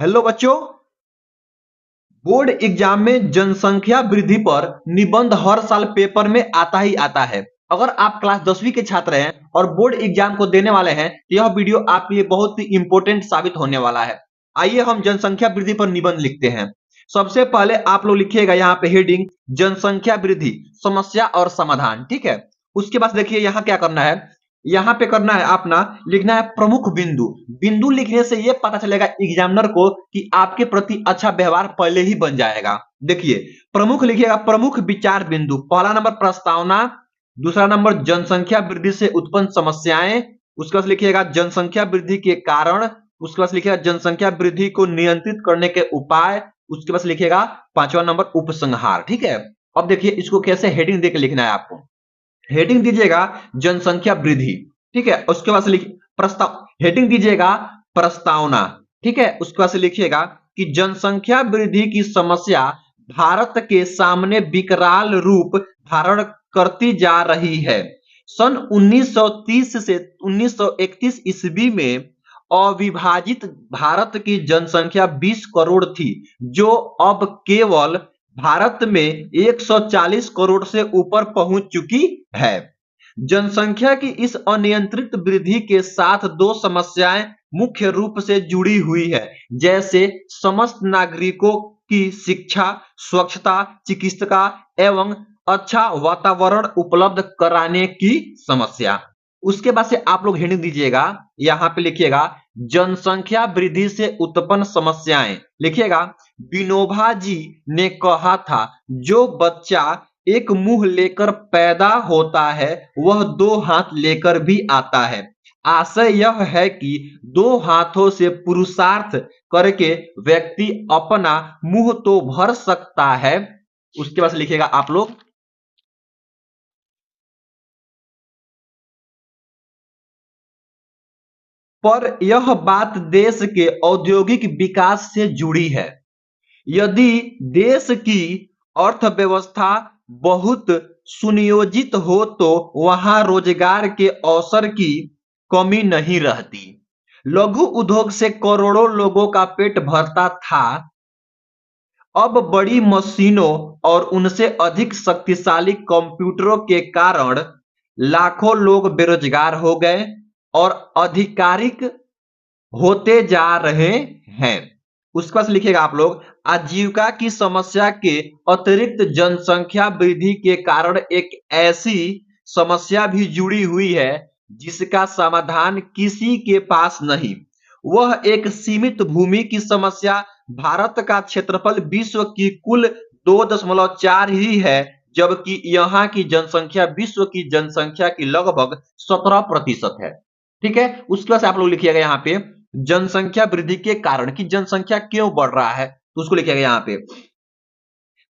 Hello बच्चों, board exam में जनसंख्या वृद्धि पर निबंध हर साल पेपर में आता ही आता है। अगर आप क्लास 10वीं के छात्र हैं और बोर्ड एग्जाम को देने वाले हैं तो यह वीडियो आपके लिए बहुत ही इंपॉर्टेंट साबित होने वाला है। आइए हम जनसंख्या वृद्धि पर निबंध लिखते हैं। सबसे पहले आप लोग लिखिएगा यहाँ पे हेडिंग जनसंख्या वृद्धि समस्या और समाधान। ठीक है, उसके बाद देखिए यहाँ क्या करना है। यहाँ पे करना है अपना लिखना है प्रमुख बिंदु। बिंदु लिखने से ये पता चलेगा एग्जामिनर को कि आपके प्रति अच्छा व्यवहार पहले ही बन जाएगा। देखिए प्रमुख लिखिएगा, प्रमुख विचार बिंदु। पहला नंबर प्रस्तावना, दूसरा नंबर जनसंख्या वृद्धि से उत्पन्न समस्याएं, उसके बाद लिखिएगा जनसंख्या वृद्धि के कारण, उसके बाद लिखिएगा जनसंख्या वृद्धि को नियंत्रित करने के उपाय, उसके बाद लिखिएगा पांचवा नंबर उपसंहार। ठीक है, अब देखिए इसको कैसे हेडिंग देकर लिखना है आपको। हेडिंग दीजिएगा जनसंख्या वृद्धि। ठीक है, उसके बाद लिख प्रस्ताव, हेडिंग दीजिएगा प्रस्तावना। ठीक है, उसके बाद लिखिएगा कि जनसंख्या वृद्धि की समस्या भारत के सामने विकराल रूप धारण करती जा रही है। सन 1930 से 1931 ईस्वी में अविभाजित भारत की जनसंख्या 20 करोड़ थी, जो अब केवल भारत में 140 करोड़ से ऊपर पहुंच चुकी है। जनसंख्या की इस अनियंत्रित वृद्धि के साथ दो समस्याएं मुख्य रूप से जुड़ी हुई है, जैसे समस्त नागरिकों की शिक्षा, स्वच्छता, चिकित्सा एवं अच्छा वातावरण उपलब्ध कराने की समस्या। उसके बाद से आप लोग हेडिंग दीजिएगा, यहां पे लिखिएगा जनसंख्या वृद्धि से उत्पन्न समस्याएं। लिखिएगा विनोबा जी ने कहा था, जो बच्चा एक मुंह लेकर पैदा होता है वह दो हाथ लेकर भी आता है। आशय यह है कि दो हाथों से पुरुषार्थ करके व्यक्ति अपना मुंह तो भर सकता है। उसके बाद लिखिएगा आप लोग पर यह बात देश के औद्योगिक विकास से जुड़ी है। यदि देश की अर्थव्यवस्था बहुत सुनियोजित हो तो वहां रोजगार के अवसर की कमी नहीं रहती। लघु उद्योग से करोड़ों लोगों का पेट भरता था। अब बड़ी मशीनों और उनसे अधिक शक्तिशाली कंप्यूटरों के कारण लाखों लोग बेरोजगार हो गए और आधिकारिक होते जा रहे हैं। उसके बाद लिखिएगा आप लोग आजीविका की समस्या के अतिरिक्त जनसंख्या वृद्धि के कारण एक ऐसी समस्या भी जुड़ी हुई है जिसका समाधान किसी के पास नहीं। वह एक सीमित भूमि की समस्या। भारत का क्षेत्रफल विश्व की कुल 2.4 ही है, जबकि यहाँ की जनसंख्या विश्व की जनसंख्या की लगभग 17% है। ठीक है, उसके बाद आप लोग लिखिएगा यहाँ पे जनसंख्या वृद्धि के कारण कि जनसंख्या क्यों बढ़ रहा है, तो उसको लिखिएगा यहाँ पे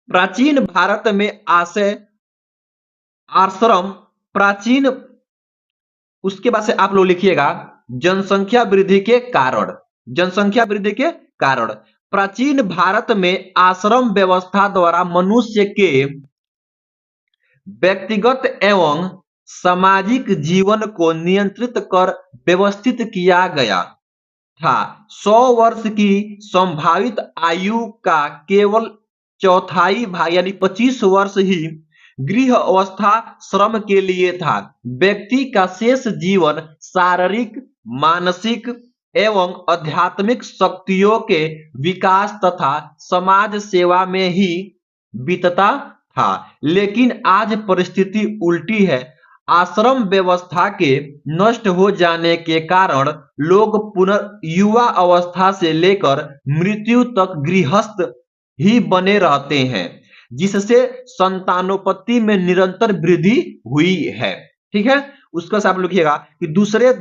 प्राचीन भारत में आश्रम प्राचीन। उसके बाद से आप लोग लिखिएगा जनसंख्या वृद्धि के कारण। जनसंख्या वृद्धि के कारण प्राचीन भारत में आश्रम व्यवस्था द्वारा मनुष्य के व्यक्तिगत एवं सामाजिक जीवन को नियंत्रित कर व्यवस्थित किया गया था। 100 वर्ष की संभावित आयु का केवल चौथाई भाग यानी 25 वर्ष ही गृह अवस्था श्रम के लिए था। व्यक्ति का शेष जीवन शारीरिक, मानसिक एवं आध्यात्मिक शक्तियों के विकास तथा समाज सेवा में ही बीतता था। लेकिन आज परिस्थिति उल्टी है। आश्रम व्यवस्था के नष्ट हो जाने के कारण लोग युवा अवस्था से लेकर मृत्यु तक गृहस्थ ही बने रहते हैं, जिससे संतानोपत्ति में निरंतर वृद्धि हुई है। ठीक है, उसका से आप लिखिएगा कि दूसरे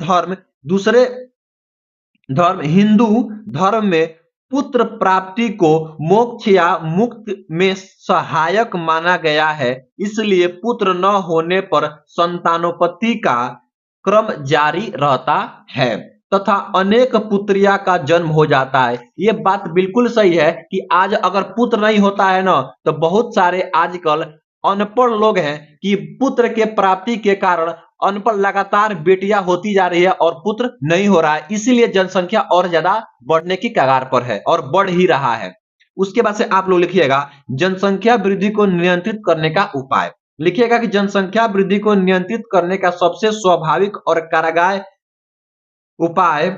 धर्म हिंदू धर्म में पुत्र प्राप्ति को मोक्ष या मुक्ति में सहायक माना गया है, इसलिए पुत्र न होने पर संतानोपत्ति का क्रम जारी रहता है तथा अनेक पुत्रिया का जन्म हो जाता है। ये बात बिल्कुल सही है कि आज अगर पुत्र नहीं होता है ना तो बहुत सारे आजकल अनपढ़ लोग हैं कि पुत्र के प्राप्ति के कारण अन्न पर लगातार बेटियां होती जा रही है और पुत्र नहीं हो रहा है, इसीलिए जनसंख्या और ज्यादा बढ़ने की कगार पर है और बढ़ ही रहा है। उसके बाद से आप लोग लिखिएगा जनसंख्या वृद्धि को नियंत्रित करने का उपाय। लिखिएगा कि जनसंख्या वृद्धि को नियंत्रित करने का सबसे स्वाभाविक और कारगर उपाय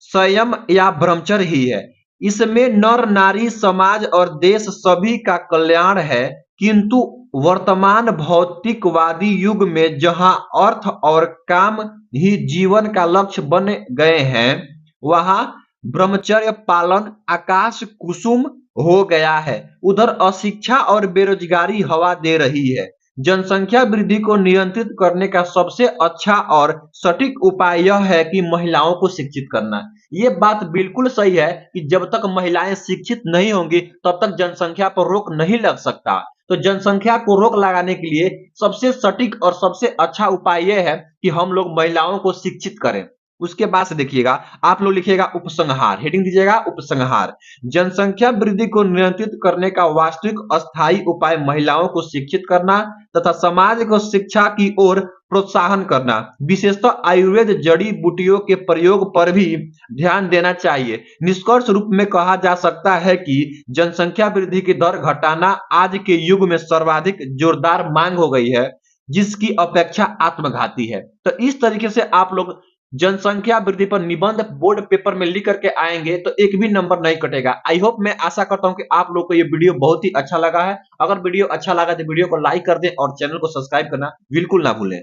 संयम या ब्रह्मचर्य ही है। इसमें नर नारी समाज और देश सभी का कल्याण है, किंतु वर्तमान भौतिकवादी युग में जहां अर्थ और काम ही जीवन का लक्ष्य बन गए हैं, वहां ब्रह्मचर्य पालन आकाश कुसुम हो गया है। उधर अशिक्षा और बेरोजगारी हवा दे रही है। जनसंख्या वृद्धि को नियंत्रित करने का सबसे अच्छा और सटीक उपाय यह है कि महिलाओं को शिक्षित करना। ये बात बिल्कुल सही है कि जब तक महिलाएं शिक्षित नहीं होंगी तब तक जनसंख्या पर रोक नहीं लग सकता। तो जनसंख्या को रोक लगाने के लिए सबसे सटीक और सबसे अच्छा उपाय यह है कि हम लोग महिलाओं को शिक्षित करें। उसके बाद से देखिएगा आप लोग लिखिएगा उपसंहार, हेडिंग दीजिएगा उपसंहार। जनसंख्या वृद्धि को नियंत्रित करने का वास्तविक अस्थायी उपाय महिलाओं को शिक्षित करना तथा समाज को शिक्षा की ओर प्रोत्साहन करना, विशेषतः आयुर्वेद जड़ी बूटियों के प्रयोग पर भी ध्यान देना चाहिए। निष्कर्ष रूप में कहा जा सकता है कि जनसंख्या वृद्धि की दर घटाना आज के युग में सर्वाधिक जोरदार मांग हो गई है, जिसकी अपेक्षा आत्मघाती है। तो इस तरीके से आप लोग जनसंख्या वृद्धि पर निबंध बोर्ड पेपर में लिख करके आएंगे तो एक भी नंबर नहीं कटेगा। आई होप, मैं आशा करता हूं कि आप लोग को ये वीडियो बहुत ही अच्छा लगा है। अगर वीडियो अच्छा लगा तो वीडियो को लाइक कर दें और चैनल को सब्सक्राइब करना बिल्कुल ना भूलें।